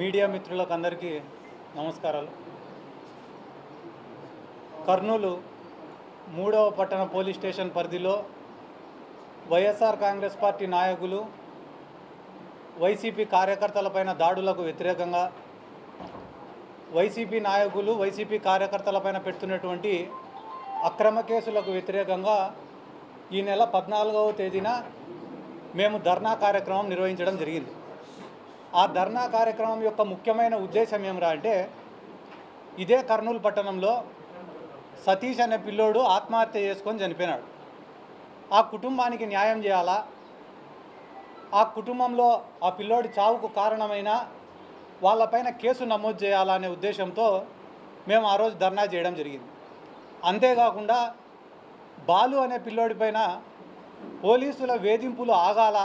Media మిత్రులకు అందరికీ నమస్కారాలు. కర్నూలు 3వ పట్టణ పోలీస్ స్టేషన్ పరిధిలో వైఎస్ఆర్ కాంగ్రెస్ పార్టీ నాయకులు వైసీపీ కార్యకర్తలపైన దాడులకు వ్యతిరేకంగా వైసీపీ నాయకులు వైసీపీ కార్యకర్తలపైన పెడుతున్నటువంటి అక్రమ కేసులకు వ్యతిరేకంగా ఈ నెల 14వ తేదీన మేము ధర్నా కార్యక్రమం నిర్వహించడం జరిగింది. ఆ ధర్నా కార్యక్రమం యొక్క ముఖ్యమైన ఉద్దేశం ఏమిరా అంటే, ఇదే కర్నూలు పట్టణంలో సతీష్ అనే పిల్లోడు ఆత్మహత్య చేసుకొని చనిపోయినాడు. ఆ కుటుంబానికి న్యాయం చేయాలా, ఆ కుటుంబంలో ఆ పిల్లోడి చావుకు కారణమైన వాళ్ళపైన కేసు నమోదు చేయాలా అనే ఉద్దేశంతో మేము ఆ రోజు ధర్నా చేయడం జరిగింది. అంతేకాకుండా బాలు అనే పిల్లోడిపైన పోలీసుల వేధింపులు ఆగాల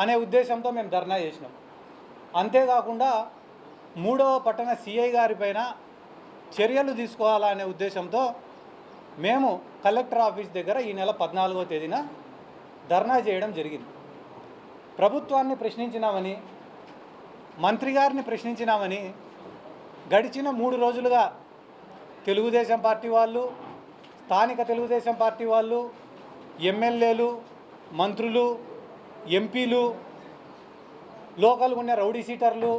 అనే ఉద్దేశంతో మేము ధర్నా చేసినాం. అంతేకాకుండా 3వ పట్టణ సిఐ గారిపైన చర్యలు తీసుకోవాలా అనే ఉద్దేశంతో మేము కలెక్టర్ ఆఫీస్ దగ్గర ఈ నెల 14వ తేదీన ధర్నా చేయడం జరిగింది. ప్రభుత్వాన్ని ప్రశ్నించినామని, మంత్రి గారిని ప్రశ్నించినామని గడిచిన 3 రోజులుగా తెలుగుదేశం పార్టీ వాళ్ళు, స్థానిక తెలుగుదేశం పార్టీ వాళ్ళు, ఎమ్మెల్యేలు, మంత్రులు, ఎంపీలు, లోకల్గా ఉన్న రౌడీ సీటర్లు,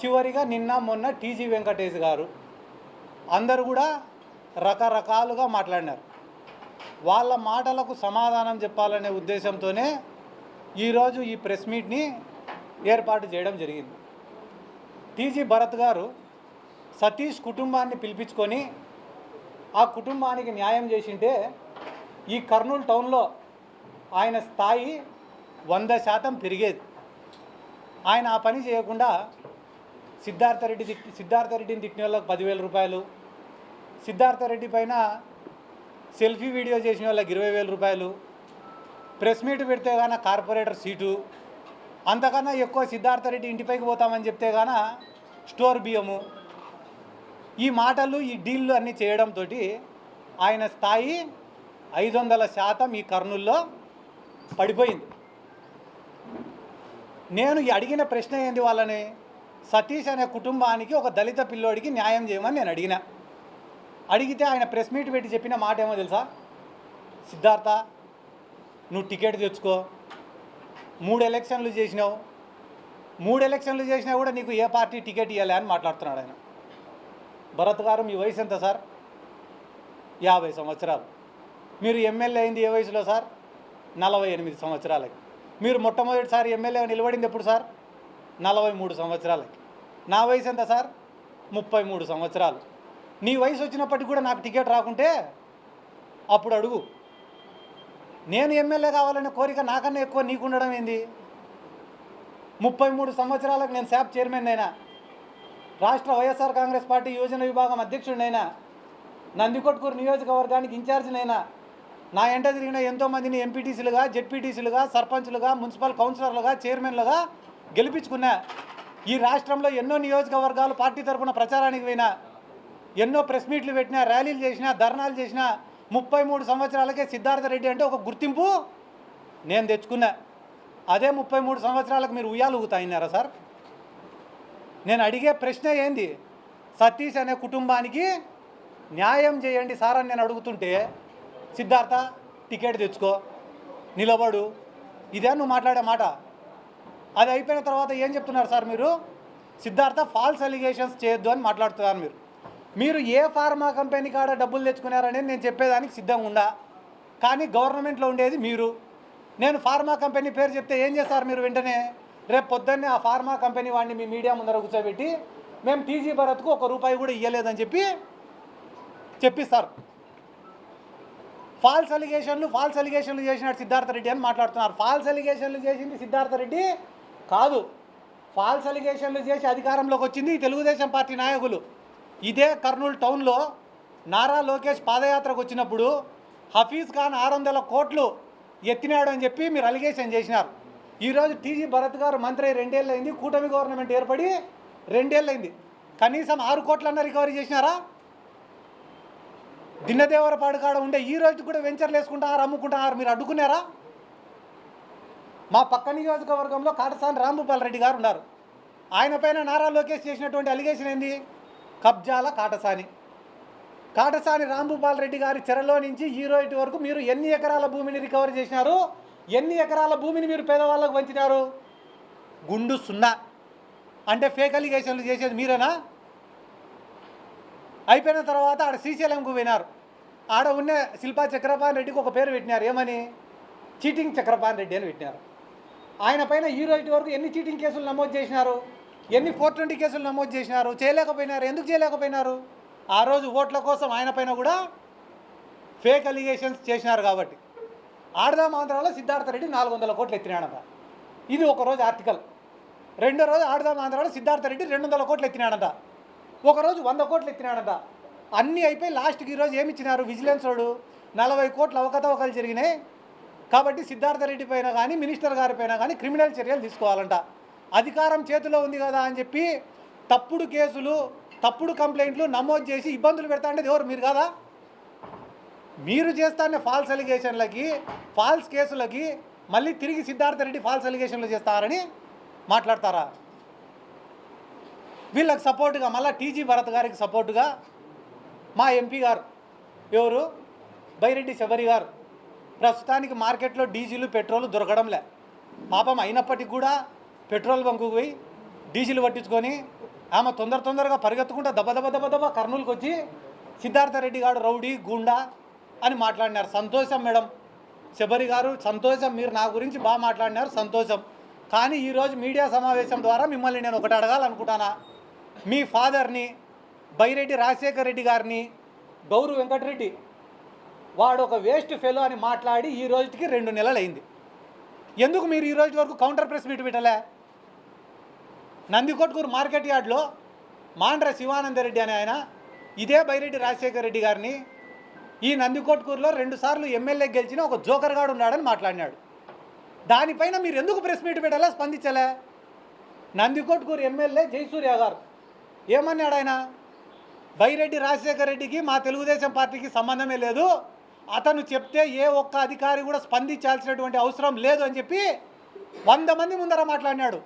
చివరిగా నిన్న మొన్న టీజీ వెంకటేష్ గారు అందరూ కూడా రకరకాలుగా మాట్లాడినారు. వాళ్ళ మాటలకు సమాధానం చెప్పాలనే ఉద్దేశంతోనే ఈరోజు ఈ ప్రెస్ మీట్ని ఏర్పాటు చేయడం జరిగింది. టీజీ భరత్ గారు సతీష్ కుటుంబాన్ని పిలిపించుకొని ఆ కుటుంబానికి న్యాయం చేసింటే ఈ కర్నూలు టౌన్లో ఆయన స్థాయి 100% పెరిగేది. ఆయన ఆ పని చేయకుండా సిద్ధార్థరెడ్డిని తిట్టిన వాళ్ళకి 10,000 రూపాయలు, సిద్ధార్థరెడ్డి పైన సెల్ఫీ వీడియో చేసిన వాళ్ళకి 20,000 రూపాయలు, ప్రెస్ మీట్ పెడితే గాన కార్పొరేటర్ సీటు, అంతకన్నా ఎక్కువ సిద్ధార్థరెడ్డి ఇంటిపైకి పోతామని చెప్తే గాన స్టోర్ బియ్యము, ఈ మాటలు ఈ డీళ్ళు అన్నీ చేయడంతో ఆయన స్థాయి 500% ఈ కర్నూల్లో పడిపోయింది. నేను అడిగిన ప్రశ్న ఏంది, వాళ్ళని సతీష్ అనే కుటుంబానికి ఒక దళిత పిల్లోడికి న్యాయం చేయమని నేను అడిగితే ఆయన ప్రెస్ మీట్ పెట్టి చెప్పిన మాట ఏమో తెలుసా? సిద్ధార్థ, నువ్వు టికెట్ తెచ్చుకో, 3 ఎలక్షన్లు చేసినావు, 3 ఎలక్షన్లు చేసినా కూడా నీకు ఏ పార్టీ టికెట్ ఇవ్వాలి అని మాట్లాడుతున్నాడు ఆయన. భరత్ గారు, మీ వయసు ఎంత సార్? 50 సంవత్సరాలు. మీరు ఎమ్మెల్యే అయింది ఏ వయసులో సార్? 48 సంవత్సరాలకి. మీరు మొట్టమొదటిసారి ఎమ్మెల్యే నిలబడింది ఎప్పుడు సార్? 43 సంవత్సరాలకి. నా వయసు ఎంత సార్? 33 సంవత్సరాలు. నీ వయసు వచ్చినప్పటికీ కూడా నాకు టికెట్ రాకుంటే అప్పుడు అడుగు. నేను ఎమ్మెల్యే కావాలనే కోరిక నాకన్నా ఎక్కువ నీకు ఉండడం ఏంది? 33 సంవత్సరాలకు నేను శాప్ చైర్మన్ అయినా, రాష్ట్ర వైఎస్ఆర్ కాంగ్రెస్ పార్టీ యోజన విభాగం అధ్యక్షుడినైనా, నందికొట్కూరు నియోజకవర్గానికి ఇన్ఛార్జినైనా, నా ఎంట తిరిగిన ఎంతోమందిని ఎంపీటీసీలుగా, జెడ్పీటీసీలుగా, సర్పంచులుగా, మున్సిపల్ కౌన్సిలర్లుగా, చైర్మన్లుగా గెలిపించుకున్నా. ఈ రాష్ట్రంలో ఎన్నో నియోజకవర్గాలు పార్టీ తరఫున ప్రచారానికి పోయినా, ఎన్నో ప్రెస్ మీట్లు పెట్టినా, ర్యాలీలు చేసినా, ధర్నాలు చేసినా, 33 సంవత్సరాలకే సిద్ధార్థరెడ్డి అంటే ఒక గుర్తింపు నేను తెచ్చుకున్నా. అదే 33 సంవత్సరాలకు మీరు ఉయ్యాలు ఊగుతాయినారా సార్? నేను అడిగే ప్రశ్న ఏంది? సతీష్ అనే కుటుంబానికి న్యాయం చేయండి సార్ అని నేను అడుగుతుంటే, సిద్ధార్థ టికెట్ తెచ్చుకో, నిలబడు, ఇదే నువ్వు మాట్లాడే మాట? అది అయిపోయిన తర్వాత ఏం చెప్తున్నారు సార్ మీరు? సిద్ధార్థ ఫాల్స్ అలిగేషన్స్ చేయొద్దు అని మాట్లాడుతున్నారు. మీరు ఏ ఫార్మా కంపెనీ కాడ డబ్బులు తెచ్చుకున్నారనేది నేను చెప్పేదానికి సిద్ధంగా ఉండా, కానీ గవర్నమెంట్లో ఉండేది మీరు. నేను ఫార్మా కంపెనీ పేరు చెప్తే ఏం చేస్తారు మీరు? వెంటనే రేపు పొద్దున్నే ఆ ఫార్మా కంపెనీ వాడిని మీ మీడియా ముందర కూర్చోబెట్టి మేము టీజీ భరత్కు ₹1 కూడా ఇవ్వలేదని చెప్పిస్తారు. ఫాల్స్ అలిగేషన్లు చేసినాడు సిద్ధార్థరెడ్డి అని మాట్లాడుతున్నారు. ఫాల్స్ అలిగేషన్లు చేసింది సిద్ధార్థరెడ్డి కాదు. ఫాల్స్ అలిగేషన్లు చేసి అధికారంలోకి వచ్చింది తెలుగుదేశం పార్టీ నాయకులు. ఇదే కర్నూలు టౌన్లో నారా లోకేష్ పాదయాత్రకు వచ్చినప్పుడు హఫీజ్ ఖాన్ 600 కోట్లు ఎత్తినాడు అని చెప్పి మీరు అలిగేషన్ చేసినారు. ఈరోజు టీజీ భరత్ గారు మంత్రి 2 ఏళ్ళు అయింది, కూటమి గవర్నమెంట్ ఏర్పడి 2 ఏళ్ళు అయింది. కనీసం 6 కోట్లన్నా రికవరీ చేసినారా? దిన్నదేవరపాడు కాడ ఉండే ఈ రోజు కూడా వెంచర్లు వేసుకుంటున్నారు, అమ్ముకుంటున్నారు. మీరు అడ్డుకున్నారా? మా పక్క నియోజకవర్గంలో కాటసాని రాంభూపాల్ రెడ్డి గారు ఉన్నారు. ఆయన పైన నారా లోకేష్ చేసినటువంటి అలిగేషన్ ఏంది? కబ్జాల కాటసాని రాంభూపాల్ రెడ్డి గారి చెరలో నుంచి ఈ రోజు వరకు మీరు ఎన్ని ఎకరాల భూమిని రికవర్ చేసినారు? ఎన్ని ఎకరాల భూమిని మీరు పేదవాళ్ళకు పంచినారు? గుండు సున్నా. అంటే ఫేక్ అలిగేషన్లు చేసేది మీరేనా? అయిపోయిన తర్వాత ఆడ శ్రీశైలంకు పోయినారు. ఆడ ఉన్న శిల్పా చక్రపాణి రెడ్డికి ఒక పేరు పెట్టినారు. ఏమని? చీటింగ్ చక్రపాణి రెడ్డి అని పెట్టినారు. ఆయన పైన ఈ రోజు వరకు ఎన్ని చీటింగ్ కేసులు నమోదు చేసినారు? ఎన్ని 420 కేసులు నమోదు చేసినారు? చేయలేకపోయినారు. ఎందుకు చేయలేకపోయినారు? ఆ రోజు ఓట్ల కోసం ఆయన పైన కూడా ఫేక్ అలిగేషన్స్ చేసినారు కాబట్టి. ఆడదాం ఆంధ్రాలో సిద్ధార్థ రెడ్డి 400 కోట్లు ఎత్తినాడంట. ఇది ఒకరోజు ఆర్టికల్. రెండో రోజు ఆడదాం ఆంధ్రాలో సిద్ధార్థ రెడ్డి 200 కోట్లు ఎత్తినాడంట. ఒకరోజు 100 కోట్లు ఎత్తినాడంట. అన్నీ అయిపోయి లాస్ట్కి ఈరోజు ఏమి ఇచ్చినారు? విజిలెన్స్ వాడు 40 కోట్ల అవకతవకలు జరిగినాయి కాబట్టి సిద్ధార్థ రెడ్డి పైన కానీ మినిస్టర్ గారి పైన కానీ క్రిమినల్ చర్యలు తీసుకోవాలంట. అధికారం చేతిలో ఉంది కదా అని చెప్పి తప్పుడు కేసులు, తప్పుడు కంప్లైంట్లు నమోదు చేసి ఇబ్బందులు పెడతా అంటే ఎవరు? మీరు కాదా? మీరు చేస్తానే ఫాల్స్ అలిగేషన్లకి, ఫాల్స్ కేసులకి మళ్ళీ తిరిగి సిద్ధార్థ రెడ్డి ఫాల్స్ అలిగేషన్లు చేస్తారని మాట్లాడతారా? వీళ్ళకి సపోర్టుగా మళ్ళీ టీజీ భరత్ గారికి సపోర్టుగా మా ఎంపీ గారు ఎవరు? బైరెడ్డి శబరి గారు. ప్రస్తుతానికి మార్కెట్లో డీజిల్ పెట్రోల్ దొరకడంలే పాపం. అయినప్పటికీ కూడా పెట్రోల్ బంకుకు పోయి డీజిల్ పట్టించుకొని ఆమె తొందరగా పరిగెత్తుకుంటా దెబ్బ కర్నూలుకి వచ్చి సిద్ధార్థ రెడ్డి గారు రౌడీ గూండా అని మాట్లాడినారు. సంతోషం మేడం శబరి గారు, సంతోషం. మీరు నా గురించి బాగా మాట్లాడినారు, సంతోషం. కానీ ఈరోజు మీడియా సమావేశం ద్వారా మిమ్మల్ని నేను ఒకటి అడగాలనుకుంటానా. మీ ఫాదర్ని బైరెడ్డి రాజశేఖర రెడ్డి గారిని గౌరు వెంకటరెడ్డి వాడు ఒక వేస్ట్ ఫెలో అని మాట్లాడి ఈ రోజుకి 2 నెలలు అయింది. ఎందుకు మీరు ఈ రోజు వరకు కౌంటర్ ప్రెస్ మీట్ పెట్టలే? నందికొట్కూరు మార్కెట్ యార్డ్లో మాండ్ర శివానందరెడ్డి అనే ఆయన ఇదే బైరెడ్డి రాజశేఖర రెడ్డి గారిని ఈ నందికొట్కూరులో 2 సార్లు ఎమ్మెల్యే గెలిచిన ఒక జోకర్ గాడు ఉన్నాడని మాట్లాడినాడు. దానిపైన మీరు ఎందుకు ప్రెస్ మీట్ పెట్టాలా? స్పందించలే. నందికొట్కూరు ఎమ్మెల్యే జయసూర్య గారు ఏమన్నాడు? ఆయన బైరెడ్డి రాజశేఖర రెడ్డికి మా తెలుగుదేశం పార్టీకి సంబంధమే లేదు, అతను చెప్తే ఏ ఒక్క అధికారి కూడా స్పందించాల్సినటువంటి అవసరం లేదు అని చెప్పి 100 మంది ముందర మాట్లాడినాడు.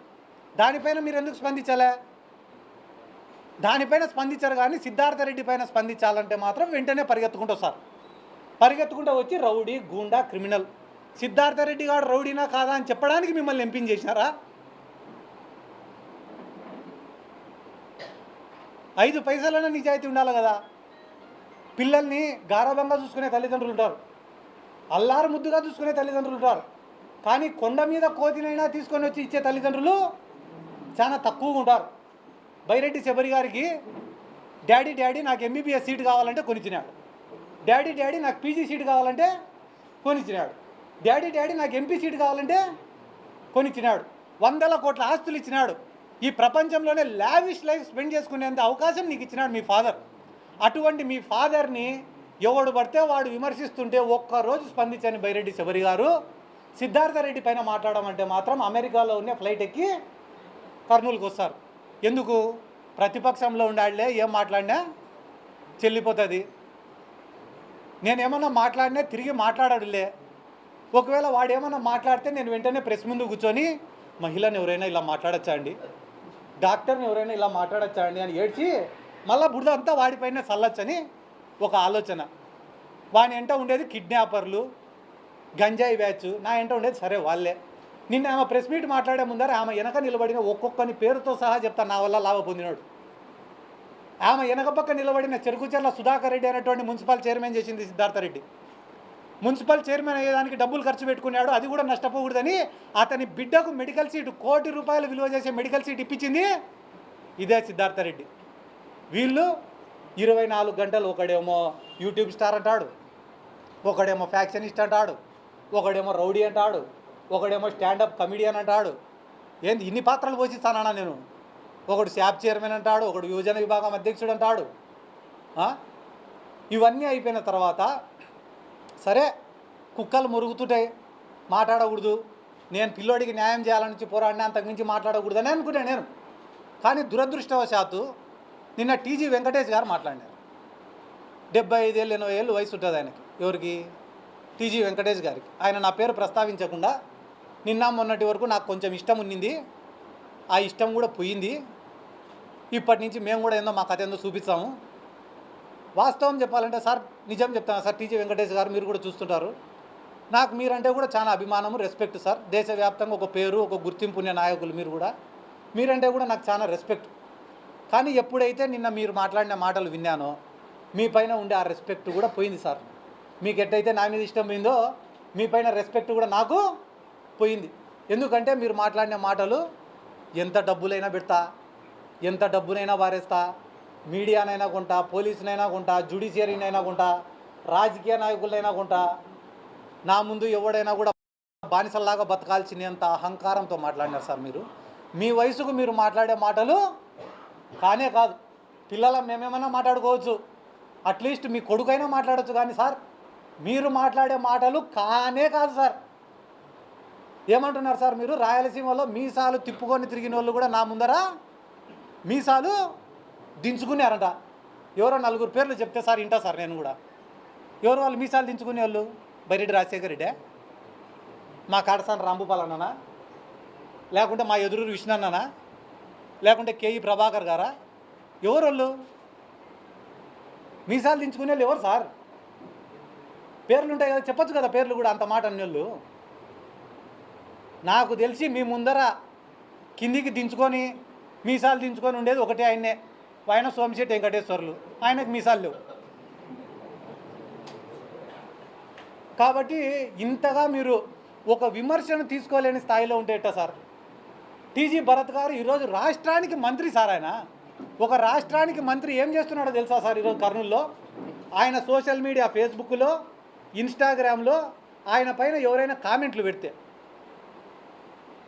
దానిపైన మీరు ఎందుకు స్పందించలే? దానిపైన స్పందించారు. కానీ సిద్ధార్థ రెడ్డి పైన స్పందించాలంటే మాత్రం వెంటనే పరిగెత్తుకుంటూ వస్తారు. పరిగెత్తుకుంటూ వచ్చి రౌడీ గూండా క్రిమినల్. సిద్ధార్థ రెడ్డి గారు రౌడీనా కాదా అని చెప్పడానికి మిమ్మల్ని ఎంపించేసినారా? 5 పైసలైనా నిజాయితీ ఉండాలి కదా. పిల్లల్ని గారాబంగా చూసుకునే తల్లిదండ్రులు ఉంటారు, అల్లారు ముద్దుగా చూసుకునే తల్లిదండ్రులు ఉంటారు. కానీ కొండ మీద కోతినైనా తీసుకొని వచ్చి ఇచ్చే తల్లిదండ్రులు చాలా తక్కువగా ఉంటారు. బైరెడ్డి శబరి గారికి డాడీ నాకు ఎంబీబీఎస్ సీట్ కావాలంటే కొనిచ్చినాడు. డాడీ నాకు పీజీ సీట్ కావాలంటే కొనిచ్చినాడు. డాడీ నాకు ఎంపీ సీట్ కావాలంటే కొనిచ్చినాడు. 100 కోట్ల ఆస్తులు ఇచ్చినాడు. ఈ ప్రపంచంలోనే లావిష్ లైఫ్ స్పెండ్ చేసుకునేంత అవకాశం నీకు ఇచ్చినాడు మీ ఫాదర్. అటువంటి మీ ఫాదర్ని ఎవడు పడితే వాడు విమర్శిస్తుంటే ఒక్కరోజు స్పందించని బైరెడ్డి శబరి గారు సిద్ధార్థ రెడ్డి పైన మాట్లాడమంటే మాత్రం అమెరికాలో ఉన్న ఫ్లైట్ ఎక్కి కర్నూలుకి వస్తారు. ఎందుకు? ప్రతిపక్షంలో ఉండాలే, ఏం మాట్లాడినా చెల్లిపోతుంది. నేనేమన్నా మాట్లాడినా తిరిగి మాట్లాడాడులే. ఒకవేళ వాడు ఏమన్నా మాట్లాడితే నేను వెంటనే ప్రెస్ ముందు కూర్చొని మహిళను ఎవరైనా ఇలా మాట్లాడచ్చా అండి, డాక్టర్ని ఎవరైనా ఇలా మాట్లాడచ్చా అండి అని ఏడ్చి మళ్ళీ బురద అంతా వాడిపైన చల్లొచ్చని ఒక ఆలోచన. వాని ఎంట ఉండేది కిడ్నాపర్లు, గంజాయి బ్యాచ్. నా ఎంట ఉండేది సరే వాళ్ళే. నిన్న ఆమె ప్రెస్ మీట్ మాట్లాడే ముందర ఆమె వెనక నిలబడిన ఒక్కొక్కని పేరుతో సహా చెప్తాను నా వల్ల లాభ పొందినాడు. ఆమె వెనక పక్క నిలబడిన చెరుకుచెర్ల సుధాకర్ రెడ్డి అనేటువంటి మున్సిపల్ చైర్మన్ చేసింది సిద్ధార్థ రెడ్డి. మున్సిపల్ చైర్మన్ అయ్యేదానికి డబ్బులు ఖర్చు పెట్టుకున్నాడు, అది కూడా నష్టపోకూడదని అతని బిడ్డకు మెడికల్ సీట్, ₹1 కోటి విలువ చేసే మెడికల్ సీట్ ఇప్పించింది ఇదే సిద్ధార్థ రెడ్డి. వీళ్ళు 24 గంటలు ఒకడేమో యూట్యూబ్ స్టార్ అంటాడు, ఒకడేమో ఫ్యాక్షనిస్ట్ అంటాడు, ఒకడేమో రౌడీ అంటాడు, ఒకడేమో స్టాండప్ కమిడియన్ అంటాడు. ఏంది ఇన్ని పాత్రలు పోషిస్తానన్నా నేను? ఒకడు శాప్ చైర్మన్ అంటాడు, ఒకడు యువజన విభాగం అధ్యక్షుడు అంటాడు. ఇవన్నీ అయిపోయిన తర్వాత సరే కుక్కలు మురుగుతుంటాయి, మాట్లాడకూడదు, నేను పిల్లోడికి న్యాయం చేయాలని పోరాడినా, అంతకుమించి మాట్లాడకూడదని అనుకున్నాను నేను. కానీ దురదృష్టవశాత్తు నిన్న టీజీ వెంకటేష్ గారు మాట్లాడినారు. 75 ఏళ్ళు 80 ఏళ్ళు వయసు ఉంటుంది ఆయనకి. ఎవరికి? టీజీ వెంకటేష్ గారికి. ఆయన నా పేరు ప్రస్తావించకుండా నిన్న మొన్నటి వరకు నాకు కొంచెం ఇష్టం ఉన్నింది, ఆ ఇష్టం కూడా పోయింది. ఇప్పటి నుంచి మేము కూడా ఏందో మా కథ ఏందో చూపిస్తాము. వాస్తవం చెప్పాలంటే సార్, నిజం చెప్తాను సార్, టీజీ వెంకటేష్ గారు మీరు కూడా చూస్తుంటారు, నాకు మీరంటే కూడా చాలా అభిమానము, రెస్పెక్ట్ సార్. దేశవ్యాప్తంగా ఒక పేరు, ఒక గుర్తింపు ఉన్న నాయకులు మీరంటే కూడా నాకు చాలా రెస్పెక్ట్. కానీ ఎప్పుడైతే నిన్న మీరు మాట్లాడిన మాటలు విన్నానో మీ పైన ఉండే ఆ రెస్పెక్ట్ కూడా పోయింది సార్. మీకు ఎట్టయితే నా మీద ఇష్టం పోయిందో మీ పైన రెస్పెక్ట్ కూడా నాకు పోయింది. ఎందుకంటే మీరు మాట్లాడిన మాటలు ఎంత డబ్బులైనా పెడతా, ఎంత డబ్బునైనా వారేస్తా, మీడియానైనా కొంటా, పోలీసునైనా కొంటా, జ్యుడిషియరీనైనా కొంటా, రాజకీయ నాయకులైనా కొంటా, నా ముందు ఎవడైనా కూడా బానిసల్లాగా బతకాల్సినంత అహంకారంతో మాట్లాడినారు సార్ మీరు. మీ వయసుకు మీరు మాట్లాడే మాటలు కానే కాదు. పిల్లల మేమేమైనా మాట్లాడుకోవచ్చు, అట్లీస్ట్ మీ కొడుకైనా మాట్లాడచ్చు, కానీ సార్ మీరు మాట్లాడే మాటలు కానే కాదు సార్. ఏమంటున్నారు సార్ మీరు? రాయలసీమలో మీసాలు తిప్పుకొని తిరిగిన వాళ్ళు కూడా నా ముందర మీసాలు దించుకున్నారంట. ఎవరో నలుగురు పేర్లు చెప్తే సార్ ఇంటా సార్ నేను కూడా. ఎవరు వాళ్ళు మీసాలు దించుకునే వాళ్ళు? బైరెడ్డి రాజశేఖర రెడ్డే, మా కాటసాని రాంభూపాల్ అన్ననా, లేకుంటే మా ఎదురూరు విష్ణు అన్ననా, లేకుంటే కేఈ ప్రభాకర్ గారా? ఎవరు వాళ్ళు మీసాలు దించుకునే వాళ్ళు? ఎవరు సార్? పేర్లు ఉంటాయి కదా, చెప్పచ్చు కదా పేర్లు కూడా. అంత మాట అన్నోళ్ళు నాకు తెలిసి మీ ముందర కిందికి దించుకొని మీసాలు దించుకొని ఉండేది ఒకటే ఆయన్నే, ఆయన సోమిశెట్టి వెంకటేశ్వర్లు. ఆయనకు మీసాలు లేవు. కాబట్టి ఇంతగా మీరు ఒక విమర్శను తీసుకోలేని స్థాయిలో ఉంటే ఎట్టా సార్? టీజీ భరత్ గారు ఈరోజు రాష్ట్రానికి మంత్రి సార్. ఆయన ఒక రాష్ట్రానికి మంత్రి ఏం చేస్తున్నాడో తెలుసా సార్? ఈరోజు కర్నూలులో ఆయన సోషల్ మీడియా, ఫేస్బుక్లో, ఇన్స్టాగ్రామ్లో ఆయన పైన ఎవరైనా కామెంట్లు పెడితే,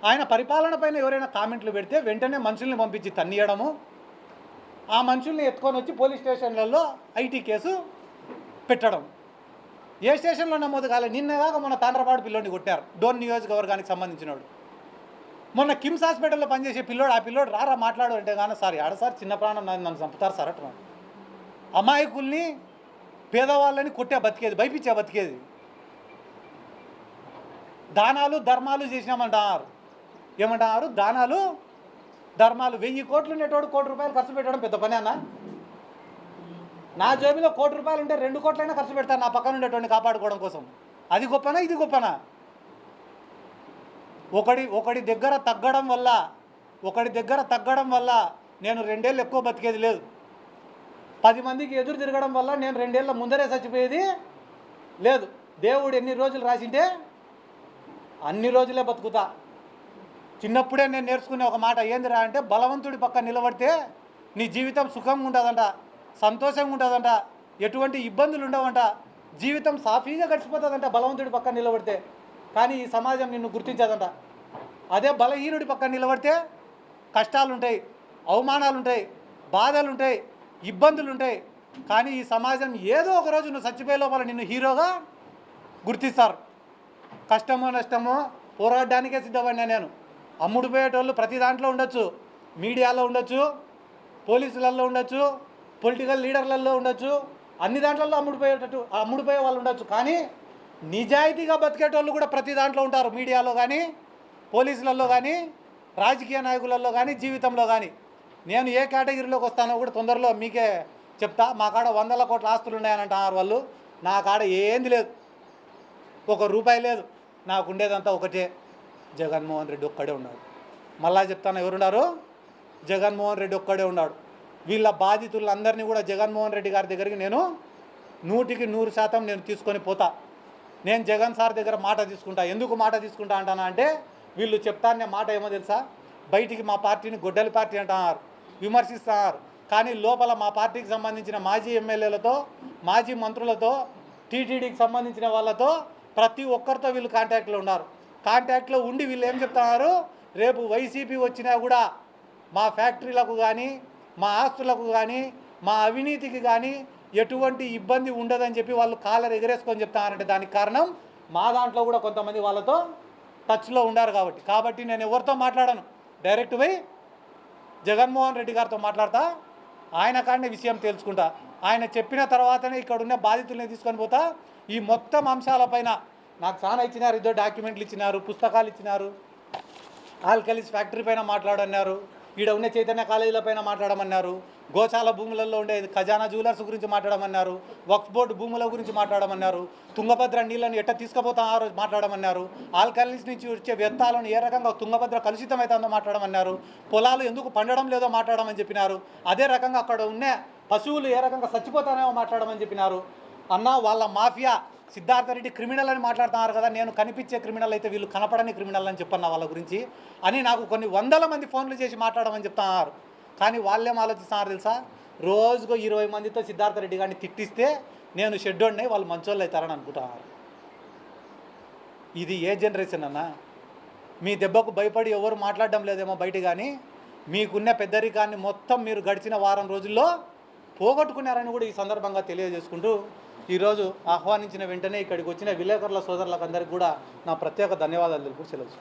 ఆయన పరిపాలన పైన ఎవరైనా కామెంట్లు పెడితే వెంటనే మనుషుల్ని పంపించి తన్నియడము, ఆ మనుషుల్ని ఎత్తుకొని వచ్చి పోలీస్ స్టేషన్లలో ఐటీ కేసు పెట్టడం. ఏ స్టేషన్లో నమోదు కాలే. నిన్నగాక మొన్న తాండ్రపాడు పిల్లోడిని కొట్టారు, డోన్ నియోజకవర్గానికి సంబంధించినోడు. మొన్న కిమ్స్ హాస్పిటల్లో పనిచేసే పిల్లోడు, ఆ పిల్లోడు రారా మాట్లాడు అంటే కానీ సార్ ఆడ సార్ చిన్న ప్రాణం నన్ను చంపుతారు సార్ అట్లా. అమాయకుల్ని, పేదవాళ్ళని కొట్టే బతికేది, భయపించే బతికేది. దానాలు ధర్మాలు చేసినామంటారు. ఏమంటారు? దానాలు ధర్మాలు. 1000 కోట్లు ఉండేటోడు 1 కోటి రూపాయలు ఖర్చు పెట్టడం పెద్ద పని అన్న? నా జేబులో 1 కోటి రూపాయలు ఉంటే 2 కోట్లైనా ఖర్చు పెడతాను నా పక్కన ఉండేటోడిని కాపాడుకోవడం కోసం. అది గొప్పనా? ఇది గొప్పనా? ఒకడి దగ్గర తగ్గడం వల్ల నేను 2 ఏళ్ళు ఎక్కువ బతికేది లేదు. 10 మందికి ఎదురు తిరగడం వల్ల నేను 2 ఏళ్ళ ముందరే చచ్చిపోయేది లేదు. దేవుడు ఎన్ని రోజులు రాసింటే అన్ని రోజులే బతుకుతా. చిన్నప్పుడే నేను నేర్చుకునే ఒక మాట ఏందిరా అంటే, బలవంతుడి పక్క నిలబడితే నీ జీవితం సుఖంగా ఉంటుందంట, సంతోషంగా ఉంటుందంట, ఎటువంటి ఇబ్బందులు ఉండవంట, జీవితం సాఫీగా గడిచిపోతుందంట బలవంతుడి పక్క నిలబడితే. కానీ ఈ సమాజం నిన్ను గుర్తించదంట. అదే బలహీనుడి పక్క నిలబడితే కష్టాలు ఉంటాయి, అవమానాలు ఉంటాయి, బాధలు ఉంటాయి, ఇబ్బందులు ఉంటాయి. కానీ ఈ సమాజం ఏదో ఒక రోజు నువ్వు చచ్చిపోయే లోపల నిన్ను హీరోగా గుర్తిస్తారు. కష్టమో నష్టమో పోరాడడానికే సిద్ధపడినా నేను. అమ్ముడు పోయేటోళ్ళు ప్రతి దాంట్లో ఉండొచ్చు, మీడియాలో ఉండొచ్చు, పోలీసులలో ఉండొచ్చు, పొలిటికల్ లీడర్లలో ఉండొచ్చు, అన్ని దాంట్లలో అమ్ముడుపోయే వాళ్ళు ఉండొచ్చు. కానీ నిజాయితీగా బతికేటోళ్ళు కూడా ప్రతి దాంట్లో ఉంటారు, మీడియాలో కానీ, పోలీసులలో కానీ, రాజకీయ నాయకులలో కానీ, జీవితంలో కానీ. నేను ఏ కేటగిరీలోకి వస్తానో కూడా తొందరలో మీకే చెప్తా. మా కాడ 100 కోట్ల ఆస్తులు ఉన్నాయనంటున్నారు వాళ్ళు. నా కాడ ఏంది లేదు, 1 రూపాయి లేదు. నాకు ఉండేదంతా ఒకటే, జగన్మోహన్ రెడ్డి ఒక్కడే ఉన్నాడు. మళ్ళా చెప్తాను, ఎవరున్నారు? జగన్మోహన్ రెడ్డి ఒక్కడే ఉన్నాడు. వీళ్ళ బాధితులందరినీ కూడా జగన్మోహన్ రెడ్డి గారి దగ్గరికి నేను 100కి 100% నేను తీసుకొని పోతా. నేను జగన్ సార్ దగ్గర మాట తీసుకుంటా. ఎందుకు మాట తీసుకుంటా అంటానా అంటే, వీళ్ళు చెప్తానే మాట ఏమో తెలుసా? బయటికి మా పార్టీని గొడ్డలి పార్టీ అంటున్నారు, విమర్శిస్తున్నారు. కానీ లోపల మా పార్టీకి సంబంధించిన మాజీ ఎమ్మెల్యేలతో, మాజీ మంత్రులతో, టీటీడీకి సంబంధించిన వాళ్ళతో, ప్రతి ఒక్కరితో వీళ్ళు కాంటాక్ట్లో ఉన్నారు. కాంటాక్ట్లో ఉండి వీళ్ళు ఏం చెప్తున్నారు? రేపు వైసీపీ వచ్చినా కూడా మా ఫ్యాక్టరీలకు కానీ, మా ఆస్తులకు కానీ, మా అవినీతికి కానీ ఎటువంటి ఇబ్బంది ఉండదని చెప్పి వాళ్ళు కాలర్ ఎగరేసుకొని చెప్తున్నారంటే దానికి కారణం మా దాంట్లో కూడా కొంతమంది వాళ్ళతో టచ్లో ఉండారు కాబట్టి నేను ఎవరితో మాట్లాడను, డైరెక్ట్ పోయి జగన్మోహన్ రెడ్డి గారితో మాట్లాడతా. ఆయన కానీ విషయం తెలుసుకుంటా. ఆయన చెప్పిన తర్వాతనే ఇక్కడ ఉన్న బాధితుల్ని తీసుకొని పోతా. ఈ మొత్తం అంశాలపైన నాకు చాలా ఇచ్చినారు, ఇద్దరు డాక్యుమెంట్లు ఇచ్చినారు, పుస్తకాలు ఇచ్చినారు. ఆల్కలీస్ ఫ్యాక్టరీ పైన మాట్లాడమన్నారు, ఈడ ఉన్న చైతన్య కాలేజీల పైన మాట్లాడమన్నారు, గోశాల భూములలో ఉండే ఖజానా జ్యువెలర్స్ గురించి మాట్లాడమన్నారు, వక్ఫ్ బోర్డు భూముల గురించి మాట్లాడమన్నారు, తుంగభద్ర నీళ్ళని ఎట్ట తీసుకుపోతారో మాట్లాడమన్నారు, ఆల్కలీస్ నుంచి వచ్చే వ్యర్థాలను ఏ రకంగా తుంగభద్ర కలుషితమవుతుందో మాట్లాడమన్నారు, పొలాలు ఎందుకు పండడం లేదో మాట్లాడమని చెప్పినారు, అదే రకంగా అక్కడ ఉన్న పశువులు ఏ రకంగా చచ్చిపోతానేమో మాట్లాడమని చెప్పినారు. అన్న వాళ్ళ మాఫియా సిద్ధార్థరెడ్డి క్రిమినల్ అని మాట్లాడుతున్నారు కదా, నేను కనిపించే క్రిమినల్ అయితే వీళ్ళు కనపడని క్రిమినల్ అని చెప్పన్నా వాళ్ళ గురించి అని నాకు కొన్ని వందల మంది ఫోన్లు చేసి మాట్లాడమని చెప్తున్నారు. కానీ వాళ్ళేం ఆలోచిస్తున్నారు తెలుసా, రోజుకు 20 మందితో సిద్ధార్థరెడ్డి గారిని తిట్టిస్తే నేను షెడ్యూల్ని వాళ్ళు మంచోళ్ళు అవుతారని అనుకుంటున్నారు. ఇది ఏ జనరేషన్ అన్న? మీ దెబ్బకు భయపడి ఎవరు మాట్లాడడం లేదేమో బయట, కానీ మీకున్న పెద్దరికాన్ని మొత్తం మీరు గడిచిన వారం రోజుల్లో పోగొట్టుకున్నారని కూడా ఈ సందర్భంగా తెలియజేసుకుంటూ ఈరోజు ఆహ్వానించిన వెంటనే ఇక్కడికి వచ్చిన విలేకరుల సోదరులకు అందరికీ కూడా నా ప్రత్యేక ధన్యవాదాలు తెలుపు సెలవు.